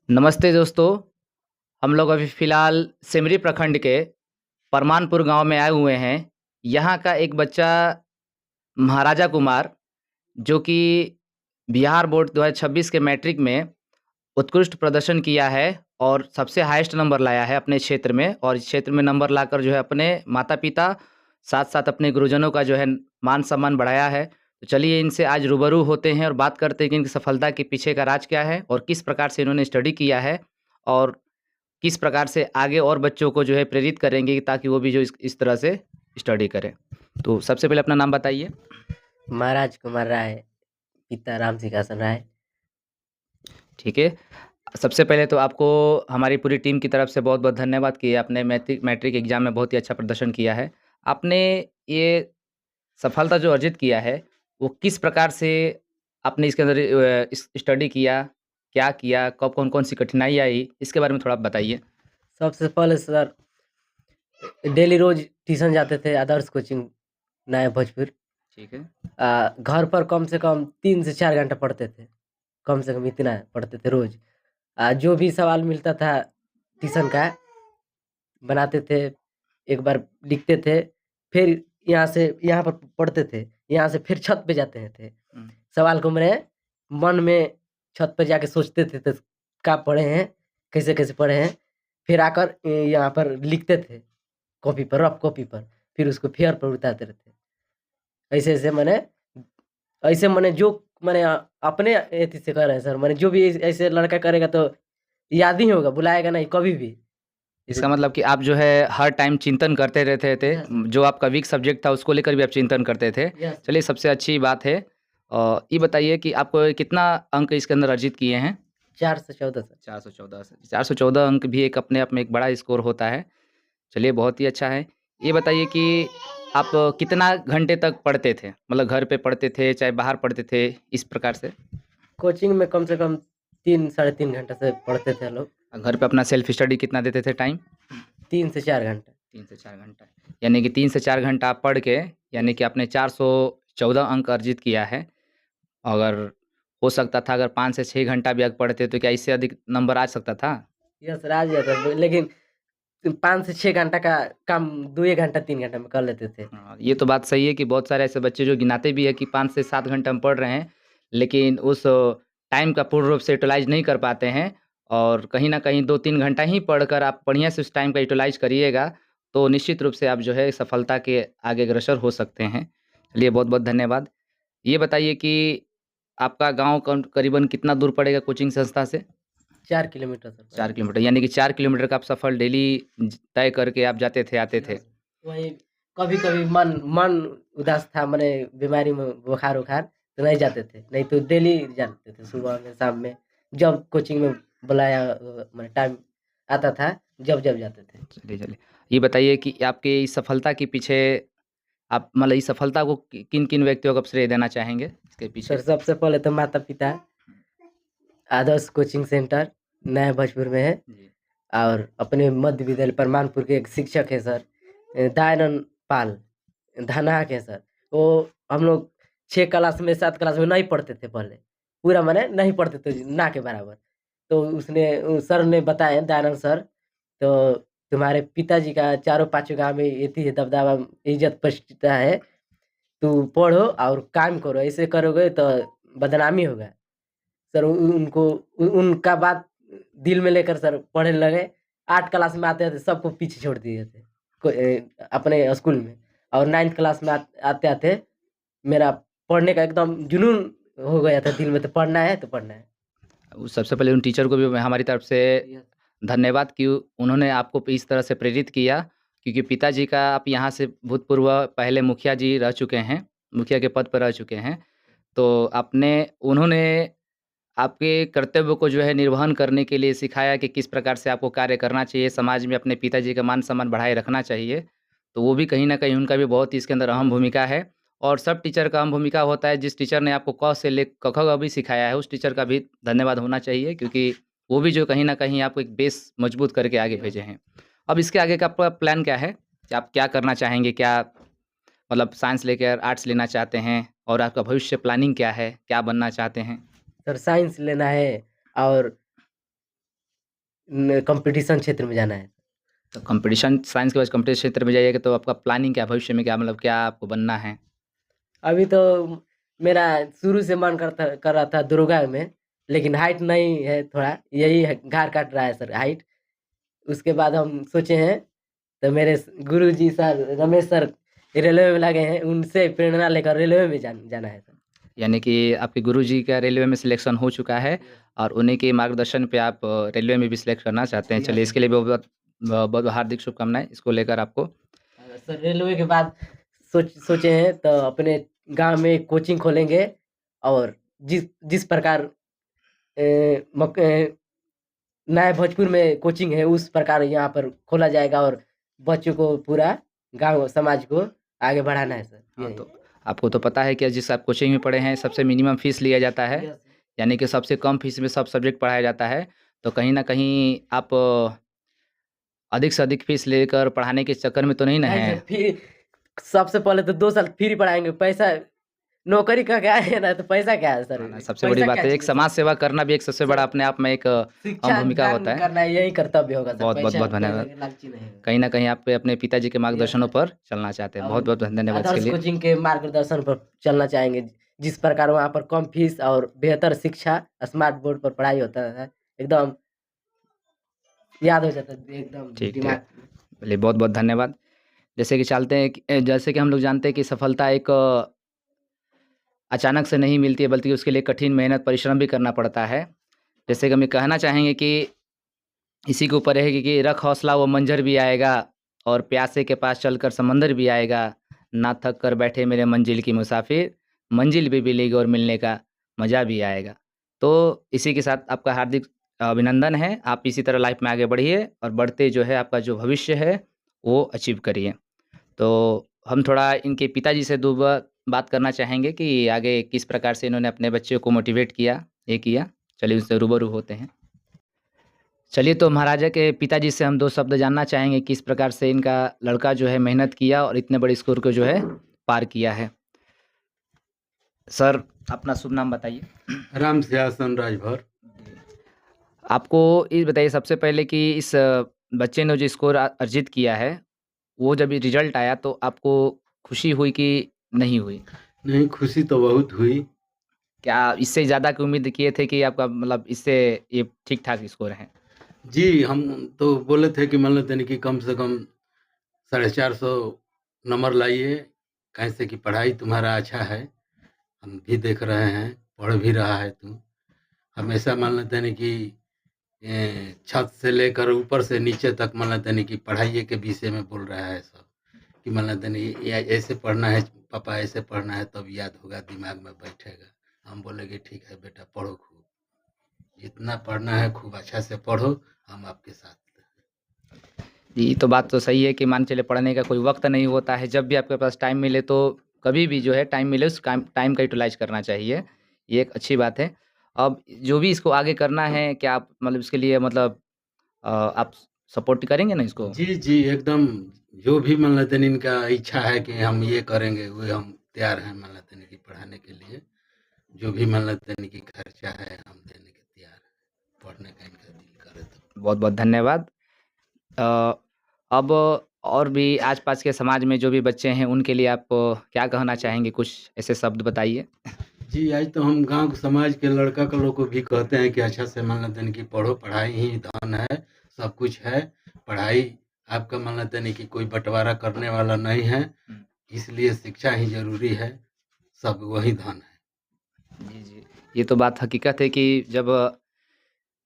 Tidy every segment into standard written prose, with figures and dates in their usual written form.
नमस्ते दोस्तों, हम लोग अभी फ़िलहाल सिमरी प्रखंड के परमानपुर गाँव में आए हुए हैं। यहाँ का एक बच्चा महाराजा कुमार जो कि बिहार बोर्ड 2026 के मैट्रिक में उत्कृष्ट प्रदर्शन किया है और सबसे हाईएस्ट नंबर लाया है अपने क्षेत्र में और इस क्षेत्र में नंबर लाकर जो है अपने माता-पिता, साथ-साथ अपने गुरुजनों का जो है मान-सम्मान बढ़ाया है। तो चलिए इनसे आज रूबरू होते हैं और बात करते हैं कि इनकी सफलता के पीछे का राज क्या है और किस प्रकार से इन्होंने स्टडी किया है और किस प्रकार से आगे और बच्चों को जो है प्रेरित करेंगे ताकि वो भी जो इस तरह से स्टडी करें। तो सबसे पहले अपना नाम बताइए? महाराज कुमार राय, पिता राम सिंहासन राय। ठीक है। सबसे पहले तो आपको हमारी पूरी टीम की तरफ से बहुत-बहुत धन्यवाद कि आपने मैट्रिक मैट्रिक एग्ज़ाम में बहुत ही अच्छा प्रदर्शन किया है। आपने ये सफलता जो अर्जित किया है, वो किस प्रकार से आपने इसके अंदर स्टडी किया? क्या किया? कब कौन-कौन सी कठिनाई आई? इसके बारे में थोड़ा आप बताइए। सबसे पहले सर डेली रोज़ ट्यूशन जाते थे आदर्श कोचिंग नया भोजपुर। ठीक है। घर पर कम से कम 3 से 4 घंटा पढ़ते थे, कम से कम इतना पढ़ते थे रोज़। जो भी सवाल मिलता था ट्यूशन का बनाते थे, एक बार लिखते थे, फिर यहाँ से यहाँ पर पढ़ते थे, यहाँ से फिर छत पे जाते थे। हुँ। सवाल को मैंने मन में छत पे जाके सोचते थे तो क्या पढ़े हैं, कैसे-कैसे पढ़े हैं, फिर आकर यहाँ पर लिखते थे कॉपी पर, रफ कॉपी पर, फिर उसको फेयर पर उतारते रहते। ऐसे मैंने जो मैंने अपने एथी से कर रहे हैं सर, मैंने जो भी ऐसे लड़का करेगा तो याद ही होगा, भुलाएगा नहीं कभी भी। इसका मतलब कि आप जो है हर टाइम चिंतन करते रहते थे। यस, जो आपका वीक सब्जेक्ट था उसको लेकर भी आप चिंतन करते थे। यस। चलिए सबसे अच्छी बात है। ये बताइए कि आप कितना अंक इसके अंदर अर्जित किए हैं? 4 से 14 सर। 414 से 414 अंक भी एक अपने आप में एक बड़ा स्कोर होता है। चलिए बहुत ही अच्छा है। ये बताइए कि आप कितना घंटे तक पढ़ते थे? मतलब घर पे पढ़ते थे, चाहे बाहर पढ़ते थे, इस प्रकार से? कोचिंग में कम से कम 3 साढ़े 3 घंटा से पढ़ते थे हम लोग। घर पे अपना सेल्फ स्टडी कितना देते थे टाइम? 3 से 4 घंटा। 3 से 4 घंटा। यानी कि 3 से 4 घंटा आप पढ़ के यानी यस, कि आपने 414 अंक अर्जित किया है। अगर हो सकता था अगर 5 से 6 घंटा भी अगर पढ़ते तो क्या इससे अधिक नंबर आ सकता था? यस आ जाता था लेकिन 5 से 6 घंटा का काम 2 1 घंटा 3 घंटा में कर लेते थे। हाँ, ये तो बात सही है कि बहुत सारे ऐसे बच्चे जो गिनाते भी हैं कि 5 से 7 घंटा हम पढ़ रहे हैं, लेकिन उस टाइम का पूर्ण रूप से यूटिलाइज़ नहीं कर पाते हैं और कहीं न कहीं 2-3 घंटा ही पढ़कर आप बढ़िया से उस टाइम का यूटिलाइज़ करिएगा, तो निश्चित रूप से आप जो है सफलता के आगे अग्रसर हो सकते हैं। चलिए बहुत-बहुत धन्यवाद। ये बताइए कि आपका गाँव करीबन कितना दूर पड़ेगा कोचिंग संस्था से? 4 किलोमीटर सर 4 पड़ेगा। किलोमीटर, यानी कि 4 किलोमीटर का आप सफ़र डेली तय करके आप जाते थे, आते थे। यस, वही कभी-कभी मन मन उदास था माने बीमारी में बुखार-वुखार तो नहीं जाते थे, नहीं तो डेली जाते थे सुबह में, शाम में, जब कोचिंग में बुलाया माने टाइम आता था, जब-जब जाते थे। चलिए, चलिए। ये बताइए कि आपके इस सफलता के पीछे आप मतलब इस सफलता को कि किन-किन व्यक्तियों को आप श्रेय देना चाहेंगे इसके पीछे? सर सबसे पहले तो माता-पिता, आदर्श कोचिंग सेंटर नया भोजपुर में है जी। और अपने मध्य विद्यालय परमानपुर के एक शिक्षक है सर दयानंद पाल, धनाक है सर। वो हम लोग 6 क्लास में 7 क्लास में नहीं पढ़ते थे पहले, पूरा माने नहीं पढ़ते थे ना के बराबर। तो सर ने बताया दयानंद सर, तो तुम्हारे पिताजी का चारों पाँचों गाँव में एथी है दबदबा, इज़्ज़त प्रतिष्ठा है, तू पढ़ो और काम करो, ऐसे करोगे तो बदनामी होगा। सर उनका बात दिल में लेकर सर पढ़ने लगे। 8 क्लास में आते-आते सबको पीछे छोड़ दिए थे। अपने स्कूल में और 9th क्लास में आते-आते मेरा पढ़ने का एकदम जुनून हो गया था दिल में, तो पढ़ना है तो पढ़ना है। सबसे पहले उन टीचर को भी हमारी तरफ से यस, धन्यवाद कि उन्होंने आपको इस तरह से प्रेरित किया क्योंकि पिताजी का आप यहाँ से भूतपूर्व पहले मुखिया जी रह चुके हैं, मुखिया के पद पर रह चुके हैं। तो उन्होंने आपके कर्तव्य को जो है निर्वहन करने के लिए सिखाया कि किस प्रकार से आपको कार्य करना चाहिए, समाज में अपने पिताजी का मान-सम्मान बढ़ाए रखना चाहिए। तो वो भी कहीं न कहीं उनका भी बहुत ही इसके अंदर अहम भूमिका है और सब टीचर का अहम भूमिका होता है। जिस टीचर ने आपको क से ले क, ख, ग भी सिखाया है, उस टीचर का भी धन्यवाद होना चाहिए क्योंकि वो भी जो कहीं न कहीं आपको एक बेस मजबूत करके आगे यस। भेजे हैं। अब इसके आगे का आपका प्लान क्या है? कि आप क्या करना चाहेंगे? क्या मतलब साइंस लेकर आर्ट्स लेना चाहते हैं और आपका भविष्य प्लानिंग क्या है? क्या बनना चाहते हैं? सर साइंस लेना है और कंपटीशन क्षेत्र में जाना है। तो कंपटीशन साइंस के बाद कंपटीशन क्षेत्र में जाइएगा तो आपका प्लानिंग क्या भविष्य में क्या मतलब क्या आपको बनना है? अभी तो मेरा शुरू से मन कर रहा था दरोगा में, लेकिन हाइट नहीं है, थोड़ा यही है, घार काट रहा है सर हाइट। उसके बाद हम सोचे हैं, तो मेरे गुरुजी सर रमेश सर रेलवे में लगे हैं, उनसे प्रेरणा लेकर रेलवे में जाना है सर। यानी कि आपके गुरुजी का रेलवे में सिलेक्शन हो चुका है और उन्हीं के मार्गदर्शन पे आप रेलवे में भी सिलेक्ट करना चाहते हैं। चलिए इसके लिए बहुत बहुत हार्दिक शुभकामनाएँ इसको लेकर आपको। सर रेलवे के बाद सोचे हैं तो अपने गांव में एक कोचिंग खोलेंगे, और जिस प्रकार नया भोजपुर में कोचिंग है उस प्रकार यहाँ पर खोला जाएगा, और बच्चों को पूरा गांव समाज को आगे बढ़ाना है सर। हाँ, तो आपको तो पता है कि जिस आप कोचिंग में पढ़े हैं सबसे मिनिमम फीस लिया जाता है, यानी कि सबसे कम फीस में सब सब्जेक्ट पढ़ाया जाता है। तो कहीं न कहीं आप अधिक से अधिक फीस लेकर पढ़ाने के चक्कर में तो नहीं ना नहीं हैं? सर, फिर सबसे पहले तो 2 साल फ्री पढ़ाएँगे, पैसा नौकरी का क्या है ना, तो पैसा क्या है सर? हाँ, सबसे बड़ी पैसा बात क्या है एक चाहिए सर? समाज सेवा करना भी एक सबसे बड़ा अपने आप में एक अहम शिक्षा भूमिका दान होता है। करना यही कर्तव्य होगा सर, बहुत बहुत बहुत धन्यवाद। पैसे के लालची नहीं होगा। कहीं न कहीं आप अपने पिताजी के मार्गदर्शनों सर। पर चलना चाहते हैं। और बहुत बहुत धन्यवाद इसके आदर्श लिए। कोचिंग के मार्गदर्शन पर चलना चाहेंगे, जिस प्रकार वहाँ पर कम फीस और बेहतर शिक्षा, स्मार्ट बोर्ड पर पढ़ाई होता है, एकदम याद हो जाता है, एकदम ठीक है। दिमाग। चलिए बहुत बहुत धन्यवाद। जैसे कि जैसे कि हम लोग जानते हैं कि सफलता एक अचानक से नहीं मिलती है बल्कि उसके लिए कठिन मेहनत परिश्रम भी करना पड़ता है। जैसे कि हम ये कहना चाहेंगे कि इसी के ऊपर है कि रख हौसला वो मंज़र भी आएगा और प्यासे के पास चलकर समंदर भी आएगा। ना थक कर बैठे मेरे मंजिल की मुसाफिर, मंजिल भी मिलेगी और मिलने का मज़ा भी आएगा। तो इसी के साथ आपका हार्दिक अभिनंदन है। आप इसी तरह लाइफ़ में आगे बढ़िए और बढ़ते जो है आपका जो भविष्य है वो अचीव करिए। तो हम थोड़ा इनके पिताजी से बात करना चाहेंगे कि आगे किस प्रकार से इन्होंने अपने बच्चों को मोटिवेट किया, ये किया। चलिए उनसे रूबरू होते हैं। चलिए तो महाराजा के पिताजी से हम 2 शब्द जानना चाहेंगे किस प्रकार से इनका लड़का जो है मेहनत किया और इतने बड़े स्कोर को जो है पार किया है। सर अपना शुभ नाम बताइए? राम सिंहासन राजभर। आपको ये बताइए सबसे पहले कि इस बच्चे ने जो स्कोर अर्जित किया है, वो जब रिज़ल्ट आया तो आपको खुशी हुई कि नहीं हुई? नहीं, खुशी तो बहुत हुई। क्या इससे ज़्यादा की उम्मीद किए थे कि आपका मतलब इससे ये ठीक-ठाक स्कोर है? जी, हम तो बोले थे कि मान लेते हैं कि कम से कम 450 नंबर लाइए, कैसे कि पढ़ाई तुम्हारा अच्छा है, हम भी देख रहे हैं, पढ़ भी रहा है तू। हमेशा मान लेते हैं कि छत से लेकर ऊपर से नीचे तक मान लेते हैं कि पढ़ाइए के विषय में बोल रहा है सब, कि मान लेते हैं ये ऐसे पढ़ना है पापा, ऐसे पढ़ना है तब याद होगा, दिमाग में बैठेगा। हम बोले कि ठीक है बेटा, पढ़ो खूब, जितना पढ़ना है खूब अच्छा से पढ़ो, हम आपके साथ हैं। ये तो बात तो सही है कि मान चलिए पढ़ने का कोई वक़्त नहीं होता है, जब भी आपके पास टाइम मिले तो कभी भी जो है टाइम मिले उस टाइम का यूटिलाइज़ करना चाहिए, ये एक अच्छी बात है। अब जो भी इसको आगे करना है, क्या आप मतलब इसके लिए मतलब आप सपोर्ट करेंगे ना इसको? जी, जी, एकदम। जो भी मान लेते हैं इनका इच्छा है कि हम ये करेंगे, वो हम तैयार हैं मान लेते हैं कि पढ़ाने के लिए। जो भी मान लेते हैं कि खर्चा है हम देने के तैयार हैं, पढ़ने का इनका दिल करे तो। बहुत-बहुत धन्यवाद। अ, अब और भी आस-पास के समाज में जो भी बच्चे हैं, उनके लिए आप क्या कहना चाहेंगे? कुछ ऐसे शब्द बताइए। जी, आज तो हम गाँव समाज के लड़का के लोग को भी कहते हैं कि अच्छा से मान लेते हैं कि पढ़ो, पढ़ाई ही धन है, सब कुछ है। पढ़ाई आपका मान लेते हैं कि कोई बँटवारा करने वाला नहीं है, इसलिए शिक्षा ही ज़रूरी है, सब वही धन है। जी, जी। ये तो बात हकीकत है कि जब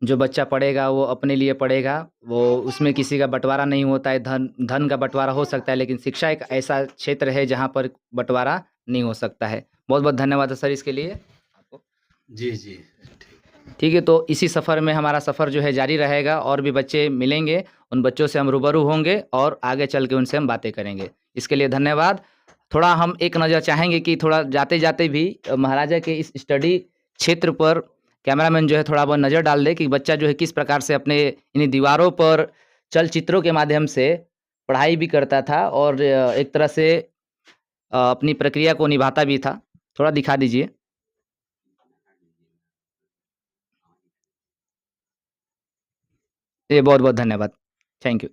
जो बच्चा पढ़ेगा वो अपने लिए पढ़ेगा, वो उसमें किसी का बँटवारा नहीं होता है, धन धन का बँटवारा हो सकता है लेकिन शिक्षा एक ऐसा क्षेत्र है जहाँ पर बँटवारा नहीं हो सकता है। बहुत-बहुत धन्यवाद है सर इसके लिए आपको। जी, जी। ठीक। ठीक है, तो इसी सफ़र में हमारा सफ़र जो है जारी रहेगा और भी बच्चे मिलेंगे, उन बच्चों से हम रूबरू होंगे और आगे चल के उनसे हम बातें करेंगे। इसके लिए धन्यवाद। थोड़ा हम एक नज़र चाहेंगे कि थोड़ा जाते-जाते भी महाराजा के इस स्टडी क्षेत्र पर कैमरामैन जो है थोड़ा बहुत नज़र डाल दे कि बच्चा जो है किस प्रकार से अपने इन्हीं दीवारों पर चलचित्रों के माध्यम से पढ़ाई भी करता था और एक तरह से अपनी प्रक्रिया को निभाता भी था। थोड़ा दिखा दीजिए। ये बहुत-बहुत धन्यवाद। Thank you.